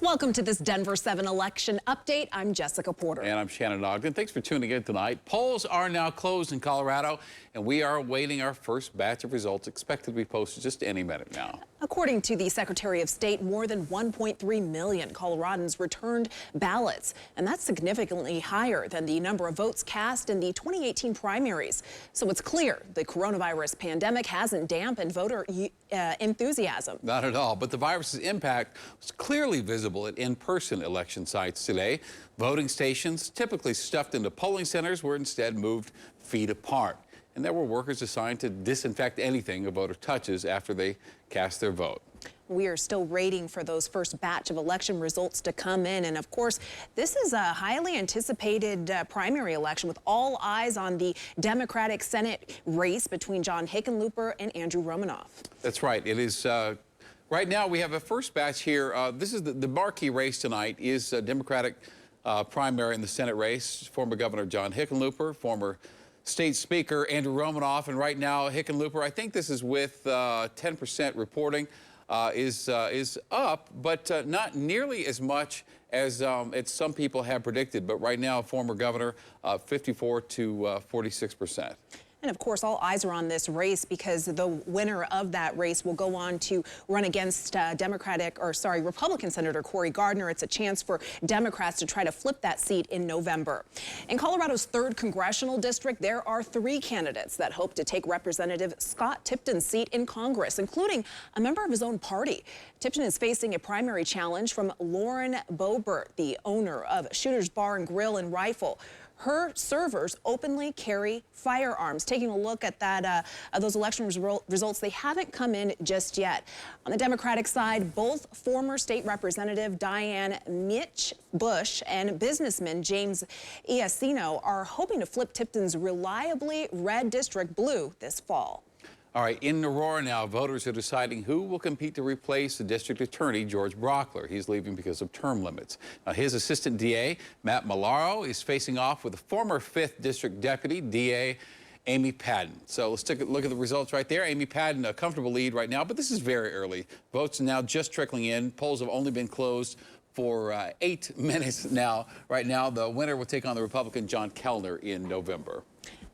Welcome to this Denver 7 election update. I'm Jessica Porter. And I'm Shannon Ogden. Thanks for tuning in tonight. Polls are now closed in Colorado, and we are awaiting our first batch of results, expected to be posted just any minute now. According to the Secretary of State, more than 1.3 million Coloradans returned ballots, and that's significantly higher than the number of votes cast in the 2018 primaries. So it's clear the coronavirus pandemic hasn't dampened voter enthusiasm. Not at all, but the virus's impact was clearly visible at in-person election sites today. Voting stations, typically stuffed into polling centers, were instead moved feet apart. And there were workers assigned to disinfect anything a voter touches after they cast their vote. We are still waiting for those first batch of election results to come in. And of course, this is a highly anticipated primary election with all eyes on the Democratic Senate race between John Hickenlooper and Andrew Romanoff. That's right. It is right now we have a first batch here. This is the marquee race tonight is a Democratic primary in the Senate race. Former Governor John Hickenlooper, former State Speaker Andrew Romanoff, and right now Hickenlooper, I think this is with 10% reporting, is up, but not nearly as much as some people have predicted. But right now, former governor, 54 to 46%. And of course, all eyes are on this race because the winner of that race will go on to run against Republican Senator Cory Gardner. It's a chance for Democrats to try to flip that seat in November. In Colorado's 3rd congressional district, there are 3 candidates that hope to take Representative Scott Tipton's seat in Congress, including a member of his own party. Tipton is facing a primary challenge from Lauren Boebert, the owner of Shooter's Bar and Grill and Rifle. Her servers openly carry firearms. Taking a look at that, those election results, they haven't come in just yet. On the Democratic side, both former state representative Diane Mitch Bush and businessman James Iacino are hoping to flip Tipton's reliably red district blue this fall. All right, in Aurora now, voters are deciding who will compete to replace the district attorney, George Brockler. He's leaving because of term limits. Now, his assistant DA, Matt Malaro, is facing off with the former 5th district deputy, DA Amy Padden. So let's take a look at the results right there. Amy Padden, a comfortable lead right now, but this is very early. Votes are now just trickling in. Polls have only been closed for 8 minutes now. Right now, the winner will take on the Republican John Kellner in November.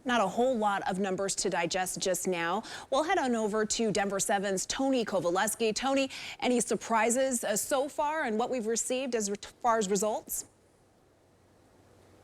Not a whole lot of numbers to digest just now. We'll head on over to Denver 7's Tony Kovaleski. Tony, any surprises so far and what we've received as far as results?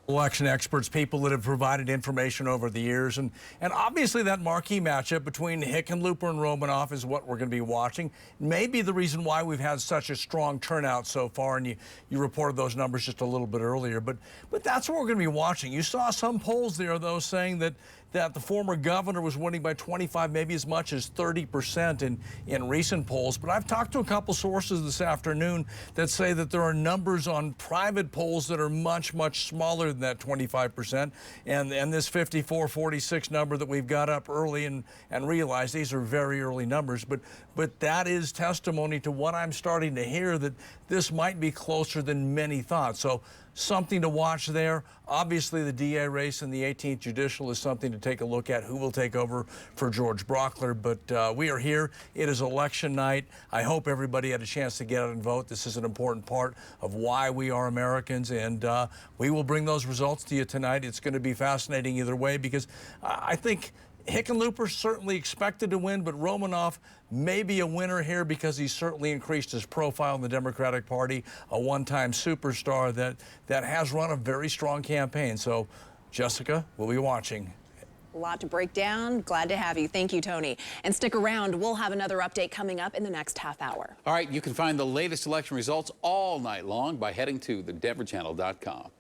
Election experts, people that have provided information over the years. And obviously that marquee matchup between Hickenlooper and Romanoff is what we're going to be watching. Maybe the reason why we've had such a strong turnout so far, and you reported those numbers just a little bit earlier. But that's what we're going to be watching. You saw some polls there, though, saying that the former governor was winning by 25, maybe as much as 30% in recent polls. But I've talked to a couple sources this afternoon that say that there are numbers on private polls that are much, much smaller than that 25%. And this 54-46 number that we've got up early and realized these are very early numbers. But that is testimony to what I'm starting to hear, that this might be closer than many thought. So something to watch there. Obviously, the DA race in the 18th Judicial is something to take a look at, who will take over for George Brockler. But we are here. It is election night. I hope everybody had a chance to get out and vote. This is an important part of why we are Americans, and we will bring those results to you tonight. It's going to be fascinating either way, because I think Hickenlooper certainly expected to win, but Romanoff may be a winner here because he's certainly increased his profile in the Democratic Party, a one-time superstar that has run a very strong campaign. So, Jessica, we'll be watching. A lot to break down. Glad to have you. Thank you, Tony. And stick around. We'll have another update coming up in the next half hour. All right, you can find the latest election results all night long by heading to thedenverchannel.com.